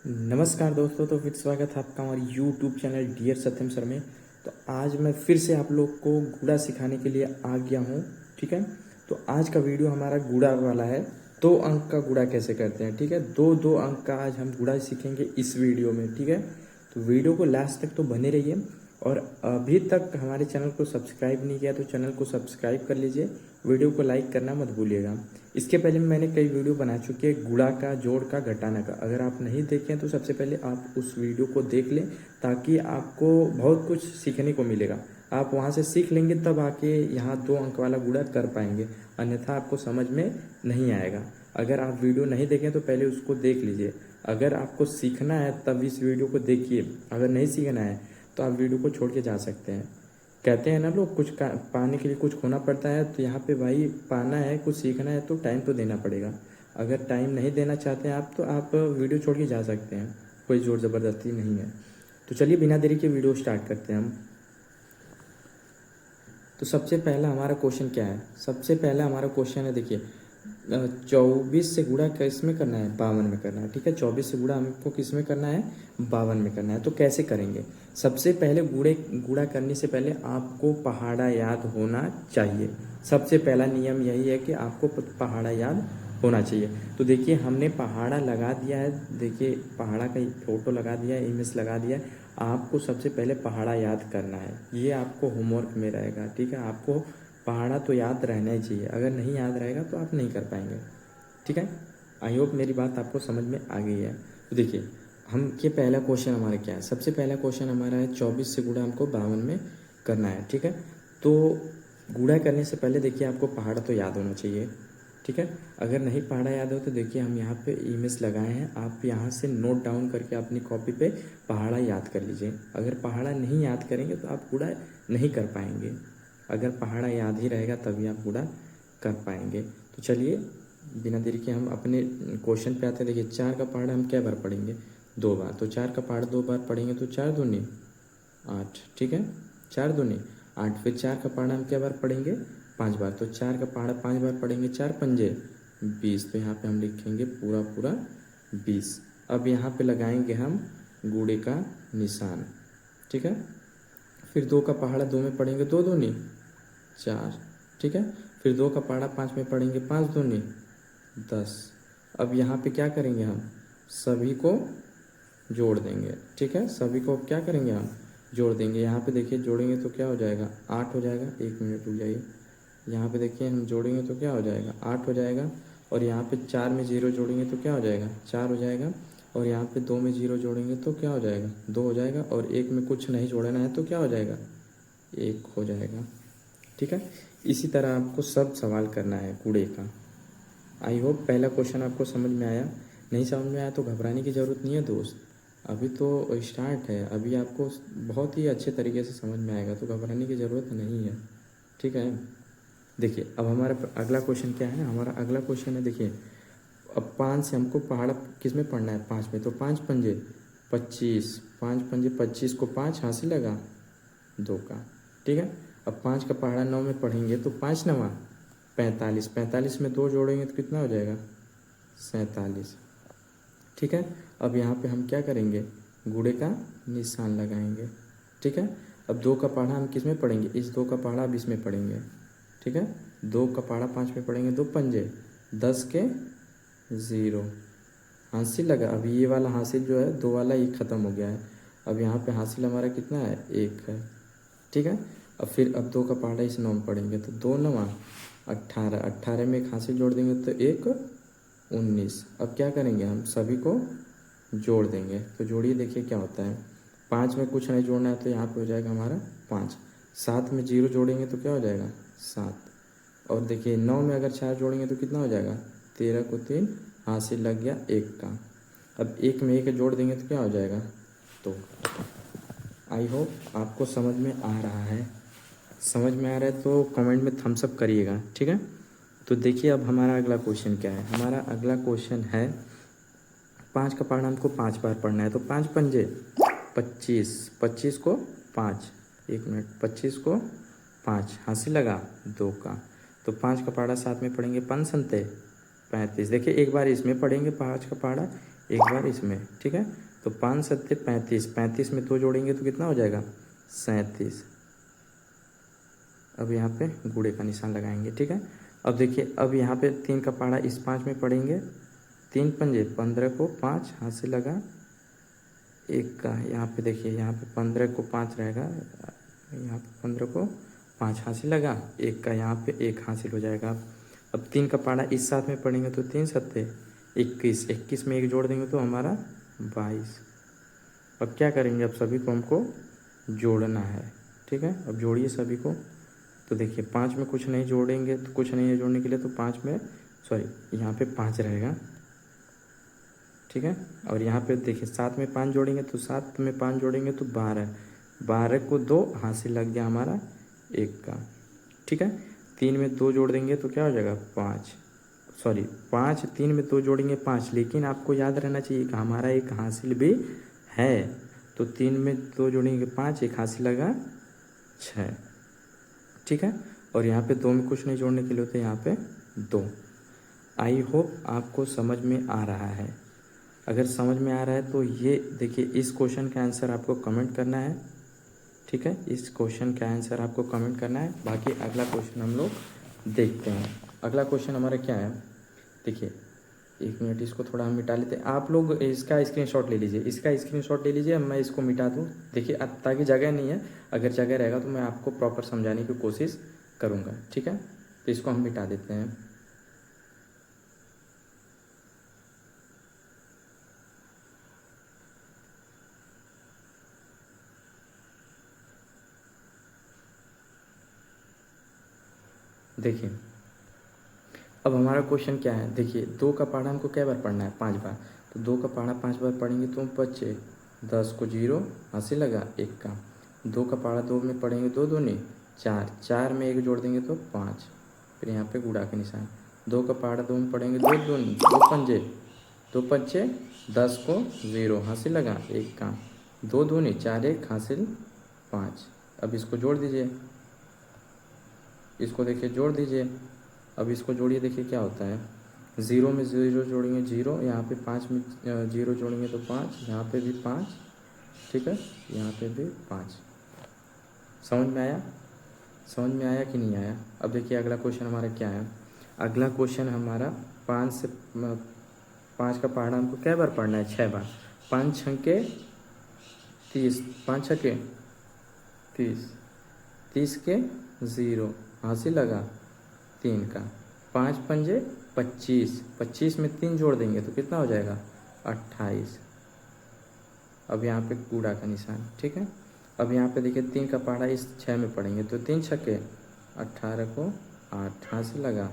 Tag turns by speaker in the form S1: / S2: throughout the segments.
S1: नमस्कार दोस्तों, तो फिर स्वागत है आपका हमारे यूट्यूब चैनल डियर सत्यम सर में। तो आज मैं फिर से आप लोग को गुड़ा सिखाने के लिए आ गया हूँ। ठीक है, तो आज का वीडियो हमारा गुड़ा वाला है। 2 अंक का गुड़ा कैसे करते हैं। ठीक है, दो अंक का आज हम गुड़ा सीखेंगे इस वीडियो में। ठीक है, तो वीडियो को लास्ट तक तो बने रहिए। और अभी तक हमारे चैनल को सब्सक्राइब नहीं किया तो चैनल को सब्सक्राइब कर लीजिए। वीडियो को लाइक करना मत भूलिएगा। इसके पहले मैंने कई वीडियो बना चुके हैं गुणा का, जोड़ का, घटाना का। अगर आप नहीं देखें तो सबसे पहले आप उस वीडियो को देख लें, ताकि आपको बहुत कुछ सीखने को मिलेगा। आप वहाँ से सीख लेंगे तब आके यहाँ 2 अंक वाला गुणा कर पाएंगे, अन्यथा आपको समझ में नहीं आएगा। अगर आप वीडियो नहीं देखें तो पहले उसको देख लीजिए। अगर आपको सीखना है तब इस वीडियो को देखिए, अगर नहीं सीखना है तो आप वीडियो को छोड़ के जा सकते हैं। कहते हैं ना लोग, कुछ पाने के लिए कुछ खोना पड़ता है। तो यहाँ पे भाई पाना है, कुछ सीखना है तो टाइम तो देना पड़ेगा। अगर टाइम नहीं देना चाहते हैं आप तो आप वीडियो छोड़ के जा सकते हैं, कोई ज़ोर ज़बरदस्ती नहीं है। तो चलिए बिना देरी के वीडियो स्टार्ट करते हैं हम। तो सबसे पहला हमारा क्वेश्चन क्या है। सबसे पहला हमारा क्वेश्चन है, देखिए 24 से गुणा किस में करना है, 52 में करना है। ठीक है, 24 से गुणा हमको किस में करना है, 52 में करना है। तो कैसे करेंगे। सबसे पहले गुणा करने से पहले आपको पहाड़ा याद होना चाहिए। सबसे पहला नियम यही है कि आपको पहाड़ा याद होना चाहिए। तो देखिए हमने पहाड़ा लगा दिया है, देखिए पहाड़ा का फोटो लगा दिया है, इमेज लगा दिया है। आपको सबसे पहले पहाड़ा याद करना है, ये आपको होमवर्क में रहेगा। ठीक है, आपको पहाड़ा तो याद रहना ही चाहिए। अगर नहीं याद रहेगा तो आप नहीं कर पाएंगे। ठीक है, आई होप मेरी बात आपको समझ में आ गई है। तो देखिए हम ये पहला क्वेश्चन हमारा क्या है। सबसे पहला क्वेश्चन हमारा है 24 से गुणा हमको 52 में करना है। ठीक है, तो गुणा करने से पहले देखिए आपको पहाड़ा तो याद होना चाहिए। ठीक है, अगर नहीं पहाड़ा याद हो तो देखिए हम यहाँ पे इमेज लगाए हैं, आप यहाँ से नोट डाउन करके अपनी कॉपी पे पहाड़ा याद कर लीजिए। अगर पहाड़ा नहीं याद करेंगे तो आप गुणा नहीं कर पाएंगे। अगर पहाड़ा याद ही रहेगा तभी आप गुणा कर पाएंगे। तो चलिए बिना देरी के हम अपने क्वेश्चन पे आते हैं। देखिए 4 का पहाड़ा हम क्या बार पढ़ेंगे, 2 बार। तो 4 का पहाड़ा 2 बार पढ़ेंगे तो 4 दूनी 8। ठीक है, 4 दूनी 8। फिर 4 का पहाड़ा हम क्या बार पढ़ेंगे, 5 बार। तो 4 का पहाड़ा 5 बार पढ़ेंगे, 4 पंजे 20। तो यहाँ पे हम लिखेंगे पूरा पूरा 20। अब यहाँ पे लगाएंगे हम गुणे का निशान। ठीक है, फिर 2 का पहाड़ा 2 में पढ़ेंगे, 2 दूनी 4। ठीक है, फिर 2 का पहाड़ा 5 में पढ़ेंगे, 5 दूनी 10। अब यहाँ पे क्या करेंगे, हम सभी को जोड़ देंगे। ठीक है, सभी को क्या करेंगे, हम जोड़ देंगे। यहाँ पे देखिए जोड़ेंगे तो क्या हो जाएगा, 8 हो जाएगा। 1 मिनट रुक जाइए, यहाँ पे देखिए हम जोड़ेंगे तो क्या हो जाएगा, 8 हो जाएगा। और यहाँ पे 4 में 0 जोड़ेंगे तो क्या हो जाएगा, 4 हो जाएगा। और यहाँ पे 2 में 0 जोड़ेंगे तो क्या हो जाएगा, 2 हो जाएगा। और 1 में कुछ नहीं जोड़ना है तो क्या हो जाएगा, 1 हो जाएगा। ठीक है, इसी तरह आपको सब सवाल करना है गुणे का। आई होप पहला क्वेश्चन आपको समझ में आया। नहीं समझ में आया तो घबराने की ज़रूरत नहीं है दोस्त, अभी तो स्टार्ट है, अभी आपको बहुत ही अच्छे तरीके से समझ में आएगा, तो घबराने की ज़रूरत नहीं है। ठीक है, देखिए अब हमारा अगला क्वेश्चन क्या है। हमारा अगला क्वेश्चन है, देखिए अब 5 से हमको पहाड़ा किस में पढ़ना है, 5 में। तो 5 पंजे 25, 5 पंजे 25 को 5 हासिल लगा 2 का। ठीक है, अब 5 का पहाड़ा 9 में पढ़ेंगे तो 5 नवा 45। 45 में 2 जोड़ेंगे तो कितना हो जाएगा, 47। ठीक है, अब यहाँ पे हम क्या करेंगे, गुणे का निशान लगाएंगे। ठीक है, अब 2 का पहाड़ा हम किस में पढ़ेंगे, इस 2 का पहाड़ा अब इसमें पढ़ेंगे। ठीक है, 2 का पहाड़ा 5 में पढ़ेंगे, 2 पंजे 10 के 0 हासिल लगा। अब ये वाला हासिल जो है 2 वाला ये ख़त्म हो गया है। अब यहाँ पे हासिल हमारा कितना है, 1 है। ठीक है, अब फिर अब 2 का पहाड़ा इस 9 में पढ़ेंगे तो 2 9 18। 18 में एक हासिल जोड़ देंगे तो 1 19। अब क्या करेंगे, हम सभी को जोड़ देंगे। तो जोड़िए, देखिए क्या होता है। 5 में कुछ नहीं जोड़ना है तो यहाँ पे हो जाएगा हमारा 5। 7 में 0 जोड़ेंगे तो क्या हो जाएगा, 7। और देखिए 9 में अगर 4 जोड़ेंगे तो कितना हो जाएगा, 13 को 3 हासिल लग गया 1 का। अब 1 में 1 जोड़ देंगे तो क्या हो जाएगा, तो आई होप आपको समझ में आ रहा है। समझ में आ रहा है तो कमेंट में थम्स अप करिएगा। ठीक है, तो देखिए अब हमारा अगला क्वेश्चन क्या है। हमारा अगला क्वेश्चन है, 5 का पहाड़ा हमको 5 बार पढ़ना है। तो 5 पंजे 25, 25 को 5, 1 मिनट, 25 को 5 हासिल लगा 2 का। तो 5 का पहाड़ा 7 में पढ़ेंगे, 5 संते 35। देखिए एक बार इसमें पढ़ेंगे 5 का पहाड़ा, एक बार इसमें, ठीक है। तो 5 सत्ते 35, 35 में 2 जोड़ेंगे तो कितना हो जाएगा 37। अब यहाँ पे गुणे का निशान लगाएंगे, ठीक है। अब देखिए, अब यहाँ पे 3 का पहाड़ा इस 5 में पढ़ेंगे, 3 पंजे 15 को 5 हाथ से लगा, एक का यहाँ पे देखिए, यहाँ पे 15 को 5 रहेगा, यहाँ पे 15 को 5 हाथ से लगा, एक का यहाँ पे 1 हासिल हो जाएगा। अब 3 का पहाड़ा इस साथ में पढ़ेंगे तो 3 सत्ते 21, 21 में 1 जोड़ देंगे तो हमारा 22। अब क्या करेंगे, अब सभी को हमको जोड़ना है, ठीक है। अब जोड़िए सभी को। तो देखिए 5 में कुछ नहीं जोड़ेंगे तो कुछ नहीं है जोड़ने के लिए, तो 5 में सॉरी यहाँ पे 5 रहेगा, ठीक है। और यहाँ पे देखिए 7 में 5 जोड़ेंगे तो 7 में 5 जोड़ेंगे तो 12, 12 को 2 हाथ से लग गया हमारा 1 का, ठीक है। 3 में 2 जोड़ देंगे तो क्या हो जाएगा 5, सॉरी 5, 3 में 2 जोड़ेंगे 5, लेकिन आपको याद रहना चाहिए कि हमारा एक हासिल भी है, तो 3 में 2 जोड़ेंगे 5, एक हासिल लगा 6, ठीक है। और यहाँ पे 2 में कुछ नहीं जोड़ने के लिए होते, यहाँ पे 2। आई होप आपको समझ में आ रहा है। अगर समझ में आ रहा है तो ये देखिए, इस क्वेश्चन का आंसर आपको कमेंट करना है, ठीक है। इस क्वेश्चन का आंसर आपको कमेंट करना है। बाकी अगला क्वेश्चन हम लोग देखते हैं। अगला क्वेश्चन हमारा क्या है, देखिए 1 मिनट, इसको थोड़ा हम मिटा लेते हैं। आप लोग इसका स्क्रीनशॉट ले लीजिए, इसका स्क्रीनशॉट ले लीजिए, मैं इसको मिटा दूँ, देखिए ताकि जगह नहीं है, अगर जगह रहेगा तो मैं आपको प्रॉपर समझाने की कोशिश करूँगा, ठीक है। तो इसको हम मिटा देते हैं। देखिए अब हमारा क्वेश्चन क्या है, देखिए 2 का पहाड़ा हमको कै बार पढ़ना है 5 बार, तो 2 का पहाड़ा 5 बार पढ़ेंगे तो बच्चे 10 को 0 हासिल लगा 1 का, 2 का पहाड़ा 2 में पढ़ेंगे 2 दूनी 4, 4 में 1 जोड़ देंगे तो 5, फिर यहाँ पे गुणा के निशान, 2 का पहाड़ा 2 में पढ़ेंगे 2 दूनी 2 पंजे 2 पंचे 10 को 0 हासिल लगा 1 का, 2 दूनी 4 1 हासिल 5। अब इसको जोड़ दीजिए, इसको देखिए जोड़ दीजिए, अब इसको जोड़िए, देखिए क्या होता है, 0 में 0 जोड़ेंगे 0, यहाँ पे 5 में 0 जोड़ेंगे तो 5, यहाँ पे भी 5, ठीक है, यहाँ पे भी 5। समझ में आया, समझ में आया कि नहीं आया। अब देखिए अगला क्वेश्चन हमारा क्या है, अगला क्वेश्चन हमारा 5 का पहाड़ा हमको कै बार पढ़ना है 6 बार, 5 छक्के 30, 5 छक्के 30, 30 के 0 हासिल लगा 3 का, 5 पंजे 25, 25 में 3 जोड़ देंगे तो कितना हो जाएगा 28। अब यहाँ पे कूड़ा का निशान, ठीक है। अब यहाँ पे देखिए 3 का पहाड़ा इस 6 में पढ़ेंगे तो 3 छक्के 18 को 8 हासिल लगा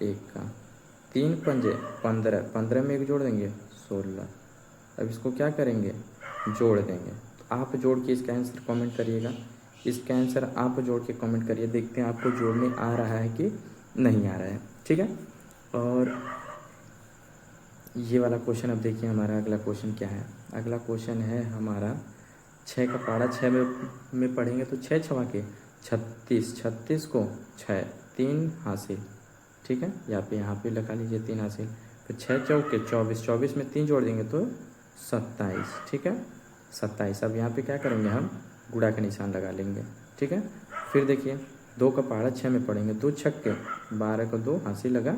S1: 1 का, 3 पंजे 15, 15 में 1 जोड़ देंगे 16। अब इसको क्या करेंगे, जोड़ देंगे। तो आप जोड़ के इसका आंसर कमेंट करिएगा, इसका आंसर आप जोड़ के कमेंट करिए, देखते हैं आपको जोड़ने आ रहा है कि नहीं आ रहा है, ठीक है। और ये वाला क्वेश्चन अब देखिए, हमारा अगला क्वेश्चन क्या है, अगला क्वेश्चन है हमारा 6 का पहाड़ा 6 में पढ़ेंगे तो 6 छवा के 36, 36 को 6 3 हासिल, ठीक है, यहाँ पे लगा लीजिए 3 हासिल, फिर 6 चौके 24, 24 में 3 जोड़ देंगे तो 27, ठीक है 27। अब यहाँ पे क्या करेंगे, हम गुणा का निशान लगा लेंगे, ठीक है। फिर देखिए 2 का पहाड़ा 6 में पढ़ेंगे, 2 छक्के 12 को 2 हासिल लगा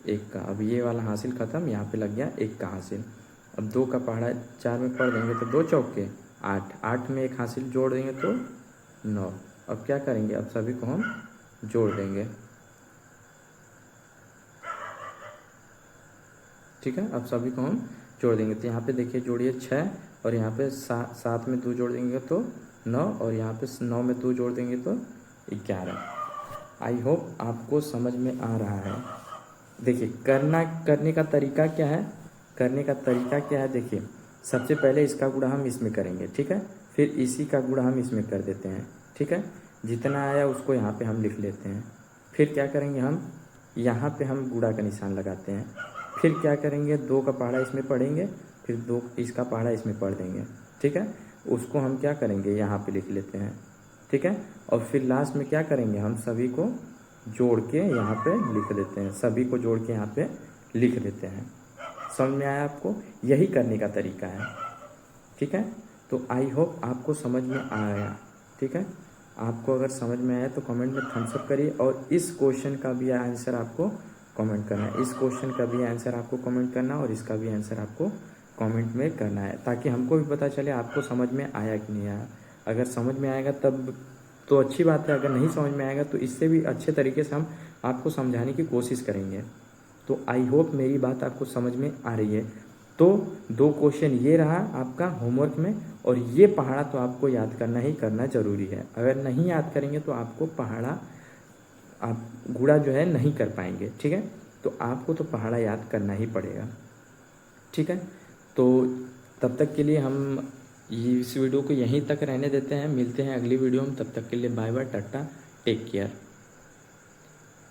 S1: 1 का, अब ये वाला हासिल ख़त्म, यहाँ पे लग गया 1 का हासिल। अब 2 का पहाड़ा 4 में पढ़ देंगे तो 2 चौके 8, 8 में 1 हासिल जोड़ देंगे तो 9। अब क्या करेंगे, अब सभी को हम जोड़ देंगे, ठीक है। अब सभी को हम जोड़ देंगे, तो यहाँ पे देखिए जोड़िए 6, और यहाँ पे 7 में 2 जोड़ देंगे तो 9, और यहाँ पे 9 में 2 जोड़ देंगे तो 11। आई होप आपको समझ में आ रहा है। देखिए करने का तरीका क्या है, करने का तरीका क्या है, देखिए सबसे पहले इसका गुणा हम इसमें करेंगे, ठीक है, फिर इसी का गुणा हम इसमें कर देते हैं, ठीक है, जितना आया उसको यहाँ पे हम लिख लेते हैं। फिर क्या करेंगे, हम यहाँ पे हम गुणा का निशान लगाते हैं। फिर क्या करेंगे, 2 का पहाड़ा इसमें पढ़ेंगे, फिर 2 इसका पहाड़ा इसमें पढ़ देंगे, ठीक है, उसको हम क्या करेंगे यहाँ पे लिख लेते हैं, ठीक है। और फिर लास्ट में क्या करेंगे, हम सभी को जोड़ के यहाँ पे लिख देते हैं, सभी को जोड़ के यहाँ पे लिख देते हैं, समझ में आया आपको? यही करने का तरीका है, ठीक है। तो आई होप आपको समझ में आया, ठीक है। आपको अगर समझ में आया तो कमेंट में थम्स अप करिए, और इस क्वेश्चन का भी आंसर आपको कमेंट करना है, इस क्वेश्चन का भी आंसर आपको कमेंट करना है, और इसका भी आंसर आपको कमेंट में करना है, ताकि हमको भी पता चले आपको समझ में आया कि नहीं आया। अगर समझ में आएगा तब तो अच्छी बात है, अगर नहीं समझ में आएगा तो इससे भी अच्छे तरीके से हम आपको समझाने की कोशिश करेंगे। तो आई होप मेरी बात आपको समझ में आ रही है। तो 2 क्वेश्चन ये रहा आपका होमवर्क में, और ये पहाड़ा तो आपको याद करना ही करना ज़रूरी है। अगर नहीं याद करेंगे तो आपको पहाड़ा, आप घोड़ा जो है नहीं कर पाएंगे, ठीक है। तो आपको तो पहाड़ा याद करना ही पड़ेगा, ठीक है। तो तब तक के लिए हम इस वीडियो को यहीं तक रहने देते हैं, मिलते हैं अगली वीडियो में। तब तक के लिए bye bye, tata, take care.